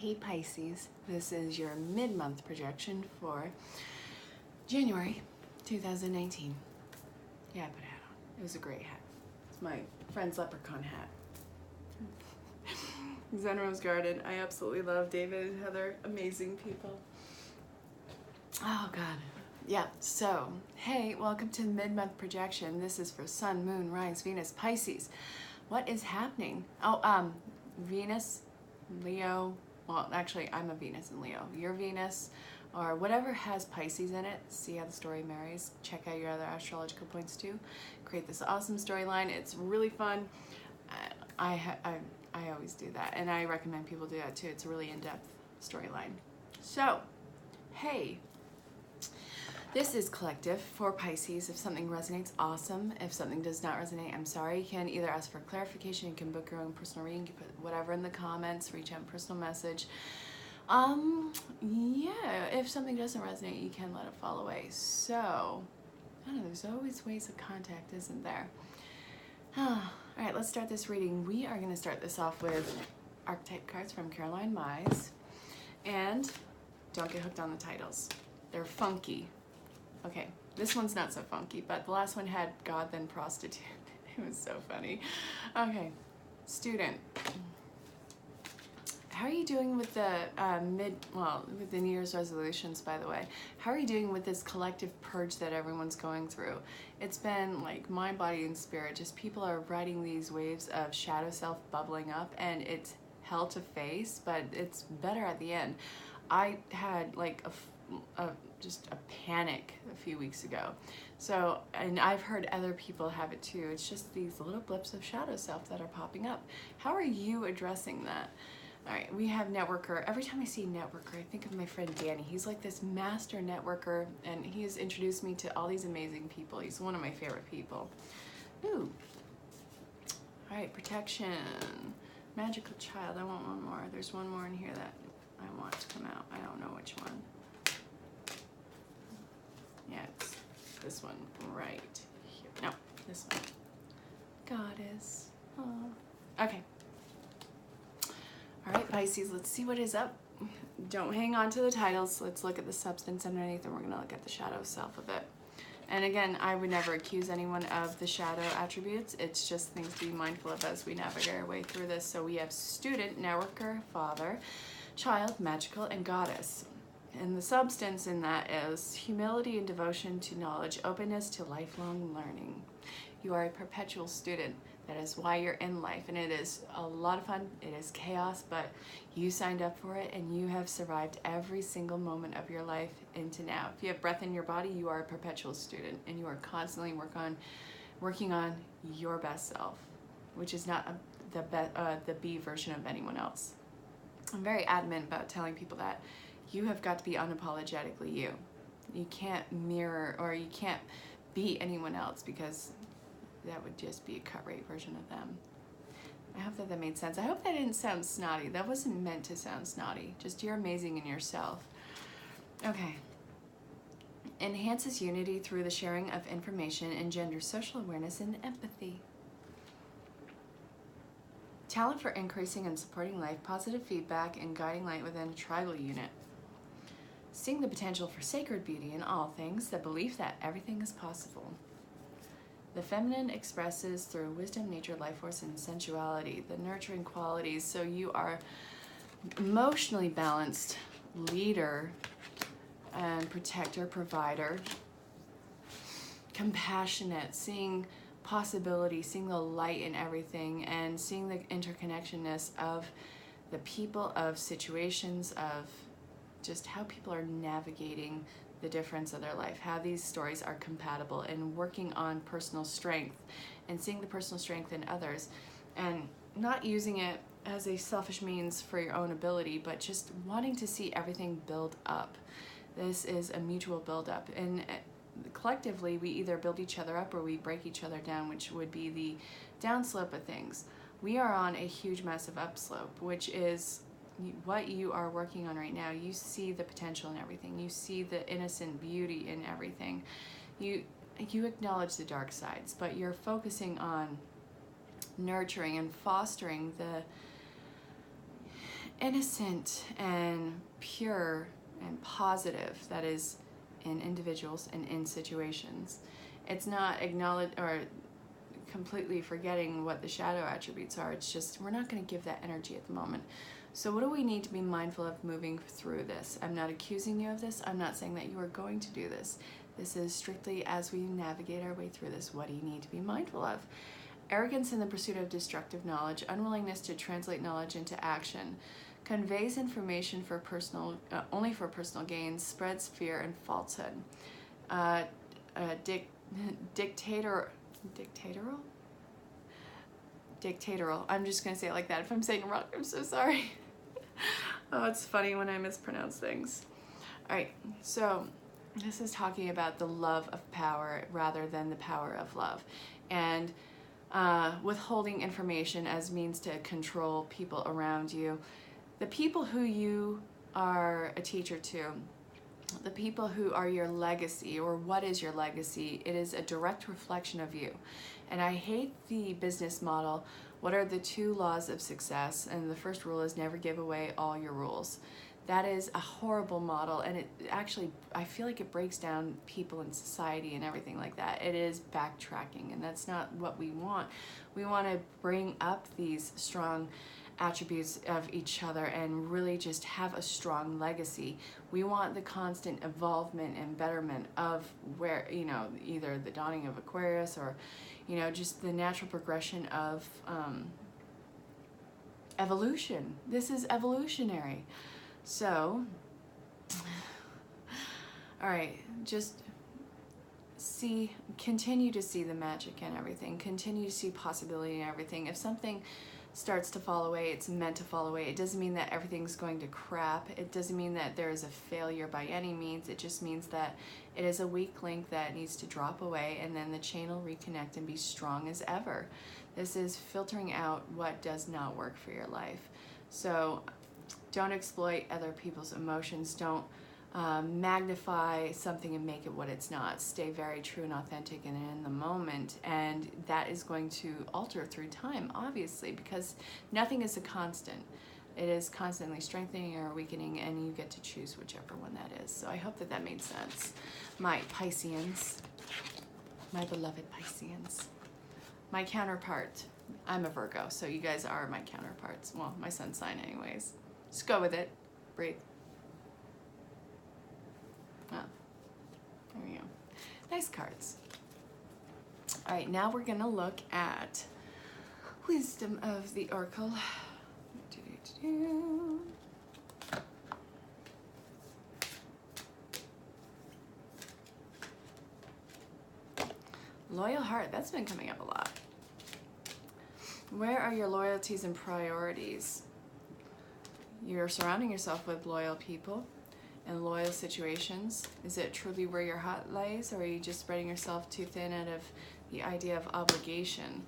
Hey Pisces, this is your mid-month projection for January 2019. Yeah, I put a hat on. It was a great hat. It's my friend's leprechaun hat. Zen Rose Garden. I absolutely love David and Heather. Amazing people. Oh God. Yeah, so, hey, welcome to mid-month projection. This is for Sun, Moon, Rise, Venus, Pisces. What is happening? Oh, Venus, Leo. Well, actually, I'm a Venus and Leo. Your Venus, or whatever has Pisces in it. See how the story marries. Check out your other astrological points too. Create this awesome storyline. It's really fun. I always do that, and I recommend people do that too. It's a really in-depth storyline. So, hey. This is collective for Pisces. If something resonates, awesome. If something does not resonate, I'm sorry. You can either ask for clarification, you can book your own personal reading, you can put whatever in the comments, reach out personal message. Yeah, if something doesn't resonate, you can let it fall away. So, I don't know, there's always ways of contact, isn't there? All right, let's start this reading. We are going to start this off with archetype cards from Caroline Mize. And don't get hooked on the titles. They're funky. Okay, this one's not so funky, but the last one had God, then prostitute. It was so funny. Okay, student. How are you doing with the with the New Year's resolutions, by the way? How are you doing with this collective purge that everyone's going through? It's been like mind, body, and spirit. Just people are riding these waves of shadow self bubbling up, and it's hell to face, but it's better at the end. I had like just a panic a few weeks ago. So, and I've heard other people have it too. It's just these little blips of shadow self that are popping up. How are you addressing that? All right, we have networker. Every time I see networker, I think of my friend Danny. He's like this master networker, and he has introduced me to all these amazing people. He's one of my favorite people. Ooh. All right, protection. Magical child. I want one more. There's one more in here that I want to come out. I don't know which one. Yeah, it's this one right here. No, this one. Goddess. Aww. Okay. All right, Pisces, let's see what is up. Don't hang on to the titles. Let's look at the substance underneath, and we're going to look at the shadow self of it. And again, I would never accuse anyone of the shadow attributes. It's just things to be mindful of as we navigate our way through this. So we have student, networker, father, child, magical, and goddess. And the substance in that is humility and devotion to knowledge, openness to lifelong learning. You are a perpetual student. That is why you're in life. And it is a lot of fun. It is chaos, but you signed up for it, and you have survived every single moment of your life into now. If you have breath in your body, you are a perpetual student, and you are constantly working on your best self, which is not the B version of anyone else. I'm very adamant about telling people that you have got to be unapologetically you. You can't mirror, or you can't be anyone else, because that would just be a cut rate version of them. I hope that made sense. I hope that didn't sound snotty. That wasn't meant to sound snotty. Just you're amazing in yourself. Okay. Enhances unity through the sharing of information, engenders social awareness and empathy. Talent for increasing and supporting life, positive feedback, and guiding light within a tribal unit. Seeing the potential for sacred beauty in all things, the belief that everything is possible. The feminine expresses through wisdom, nature, life force, and sensuality, the nurturing qualities. So you are emotionally balanced, leader and protector, provider, compassionate, seeing possibility, seeing the light in everything, and seeing the interconnectedness of the people, of situations, of just how people are navigating the difference of their life, how these stories are compatible, and working on personal strength and seeing the personal strength in others, and not using it as a selfish means for your own ability, but just wanting to see everything build up. This is a mutual build up, and collectively we either build each other up or we break each other down, which would be the downslope of things. We are on a huge massive upslope, which is what you are working on right now. You see the potential in everything. You see the innocent beauty in everything. You acknowledge the dark sides, but you're focusing on nurturing and fostering the innocent and pure and positive that is in individuals and in situations. It's not acknowledge or completely forgetting what the shadow attributes are. It's just we're not going to give that energy at the moment. So what do we need to be mindful of moving through this? I'm not accusing you of this. I'm not saying that you are going to do this. This is strictly as we navigate our way through this. What do you need to be mindful of? Arrogance in the pursuit of destructive knowledge, unwillingness to translate knowledge into action, conveys information for only for personal gain, spreads fear and falsehood. Dictatorial? Dictatorial. I'm just going to say it like that. If I'm saying it wrong, I'm so sorry. Oh, it's funny when I mispronounce things. All right, so this is talking about the love of power rather than the power of love. And withholding information as means to control people around you. The people who you are a teacher to, the people who are your legacy, or what is your legacy, it is a direct reflection of you. And I hate the business model. What are the 2 laws of success? And the first rule is never give away all your rules. That is a horrible model, and it actually, I feel like it breaks down people in society and everything like that. It is backtracking, and that's not what we want. We want to bring up these strong attributes of each other and really just have a strong legacy. We want the constant evolvement and betterment of where, either the dawning of Aquarius or, just the natural progression of evolution. This is evolutionary. So, all right, just continue to see the magic in everything. Continue to see possibility in everything. If something starts to fall away, it's meant to fall away. It doesn't mean that everything's going to crap. It doesn't mean that there is a failure by any means. It just means that it is a weak link that needs to drop away, and then the chain will reconnect and be strong as ever. This is filtering out what does not work for your life. So don't exploit other people's emotions. Don't magnify something and make it what it's not. Stay very true and authentic and in the moment, and that is going to alter through time, obviously, because nothing is a constant. It is constantly strengthening or weakening, and you get to choose whichever one that is. So I hope that made sense. My Pisceans, my beloved Pisceans, my counterpart. I'm a Virgo, so you guys are my counterparts. Well, my sun sign anyways. Just go with it. Breathe. Oh, there we go. Nice cards. All right, now we're going to look at Wisdom of the Oracle. Loyal heart, that's been coming up a lot. Where are your loyalties and priorities? You're surrounding yourself with loyal people and loyal situations. Is it truly where your heart lies, or are you just spreading yourself too thin out of the idea of obligation?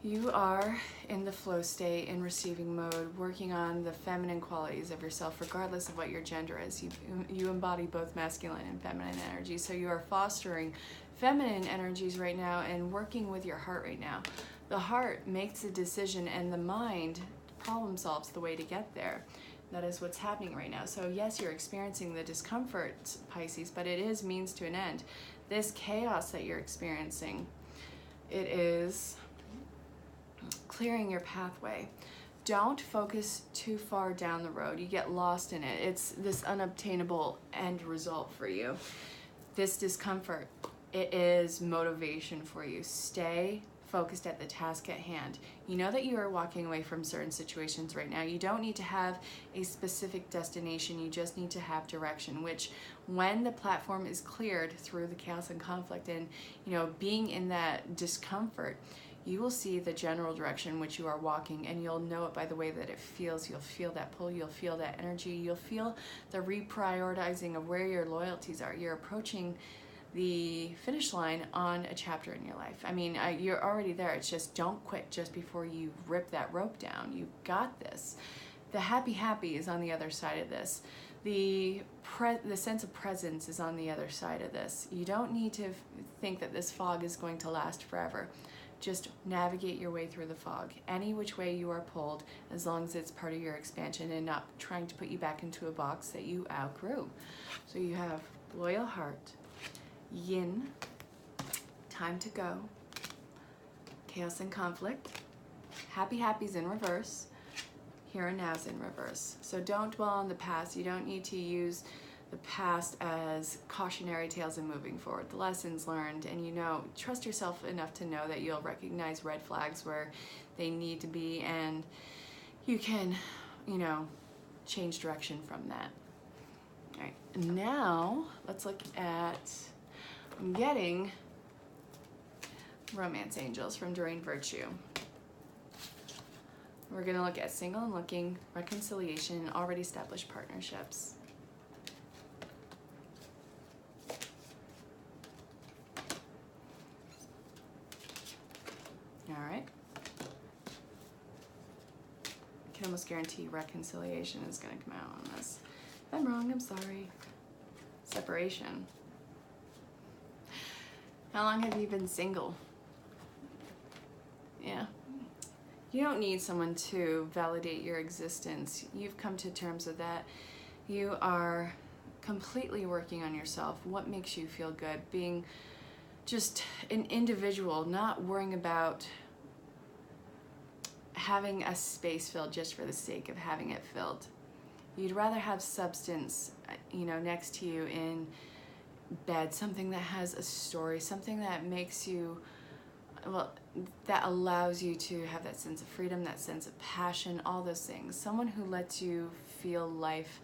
You are in the flow state, in receiving mode, working on the feminine qualities of yourself, regardless of what your gender is. You embody both masculine and feminine energy, so you are fostering feminine energies right now and working with your heart right now. The heart makes a decision, and the mind problem solves the way to get there. That is what's happening right now. So yes, you're experiencing the discomfort, Pisces, but it is means to an end. This chaos that you're experiencing, it is clearing your pathway. Don't focus too far down the road. You get lost in it. It's this unobtainable end result for you. This discomfort, it is motivation for you. Stay focused at the task at hand. You know that you are walking away from certain situations right now. You don't need to have a specific destination. You just need to have direction, which when the platform is cleared through the chaos and conflict and, being in that discomfort, you will see the general direction in which you are walking, and you'll know it by the way that it feels. You'll feel that pull, you'll feel that energy, you'll feel the reprioritizing of where your loyalties are. You're approaching the finish line on a chapter in your life. I mean, you're already there. It's just don't quit just before you rip that rope down. You got this. The happy is on the other side of this. The sense of presence is on the other side of this. You don't need to think that this fog is going to last forever. just navigate your way through the fog. Any which way you are pulled, as long as it's part of your expansion and not trying to put you back into a box that you outgrew. So you have loyal heart, yin, time to go, chaos and conflict, happy's in reverse, here and now's in reverse. So don't dwell on the past. You don't need to use the past as cautionary tales and moving forward. The lessons learned, and trust yourself enough to know that you'll recognize red flags where they need to be, and you can, change direction from that. All right, now let's look at, I'm getting romance angels from Doreen Virtue. We're going to look at single and looking, reconciliation, and already established partnerships. All right. I can almost guarantee reconciliation is going to come out on this. If I'm wrong, I'm sorry. Separation. How long have you been single? Yeah. You don't need someone to validate your existence. You've come to terms with that. You are completely working on yourself. What makes you feel good? Being just an individual, not worrying about having a space filled just for the sake of having it filled. You'd rather have substance, next to you in bed, something that has a story, something that makes you, that allows you to have that sense of freedom, that sense of passion, all those things. Someone who lets you feel life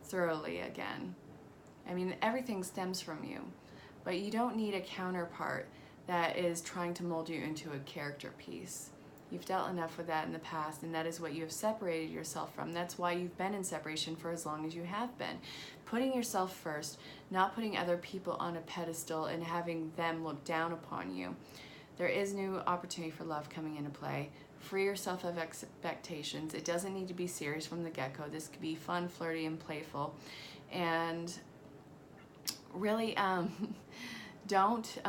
thoroughly again. I mean, everything stems from you, but you don't need a counterpart that is trying to mold you into a character piece. You've dealt enough with that in the past, and that is what you have separated yourself from. That's why you've been in separation for as long as you have been. Putting yourself first, not putting other people on a pedestal and having them look down upon you. There is new opportunity for love coming into play. Free yourself of expectations. It doesn't need to be serious from the get-go. This could be fun, flirty, and playful. And really, don't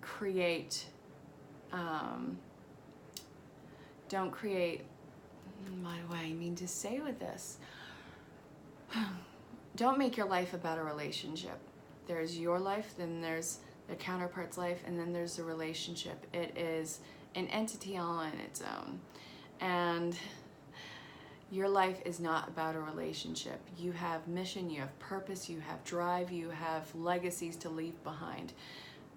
create, what do I mean to say with this? Don't make your life about a relationship. There's your life, then there's the counterpart's life, and then there's the relationship. It is an entity all on its own. And your life is not about a relationship. You have mission, you have purpose, you have drive, you have legacies to leave behind.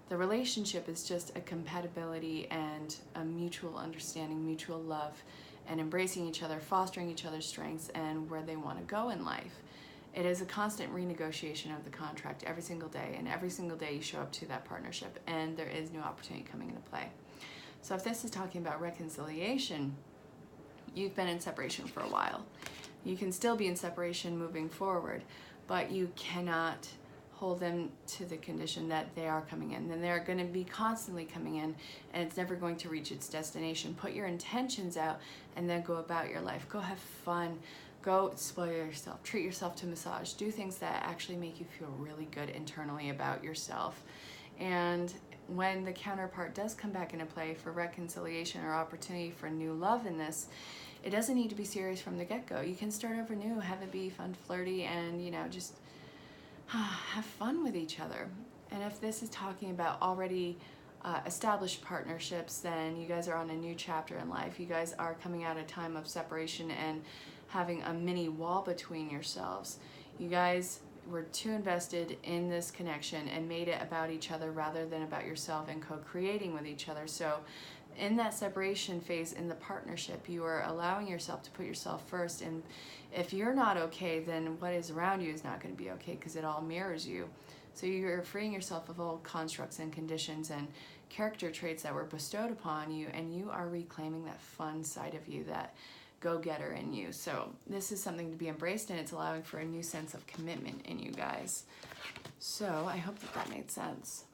The relationship is just a compatibility and a mutual understanding, mutual love, and embracing each other, fostering each other's strengths and where they want to go in life. It is a constant renegotiation of the contract every single day, and every single day you show up to that partnership, and there is new opportunity coming into play. So if this is talking about reconciliation, you've been in separation for a while. You can still be in separation moving forward, but you cannot hold them to the condition that they are coming in. Then they're going to be constantly coming in, and it's never going to reach its destination. Put your intentions out, and then go about your life. Go have fun. Go spoil yourself. Treat yourself to massage. Do things that actually make you feel really good internally about yourself. And when the counterpart does come back into play for reconciliation or opportunity for new love in this, it doesn't need to be serious from the get-go. You can start over new, have it be fun, flirty, and just have fun with each other. And if this is talking about already established partnerships, then you guys are on a new chapter in life. You guys are coming out of a time of separation and having a mini wall between yourselves. You guys were too invested in this connection and made it about each other rather than about yourself and co-creating with each other. So in that separation phase in the partnership, you are allowing yourself to put yourself first. And if you're not okay, then what is around you is not going to be okay, because it all mirrors you. So you're freeing yourself of old constructs and conditions and character traits that were bestowed upon you, and you are reclaiming that fun side of you, that go-getter in you. So this is something to be embraced, and it's allowing for a new sense of commitment in you guys. So I hope that made sense.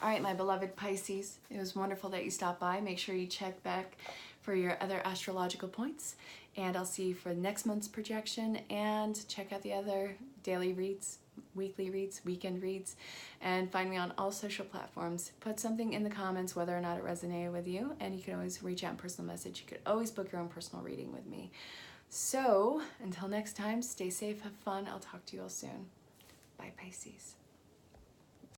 All right, my beloved Pisces, it was wonderful that you stopped by. Make sure you check back for your other astrological points. And I'll see you for next month's projection, and check out the other daily reads, weekly reads, weekend reads, and find me on all social platforms. Put something in the comments whether or not it resonated with you, and you can always reach out in personal message. You could always book your own personal reading with me. So until next time, stay safe, have fun. I'll talk to you all soon. Bye, Pisces.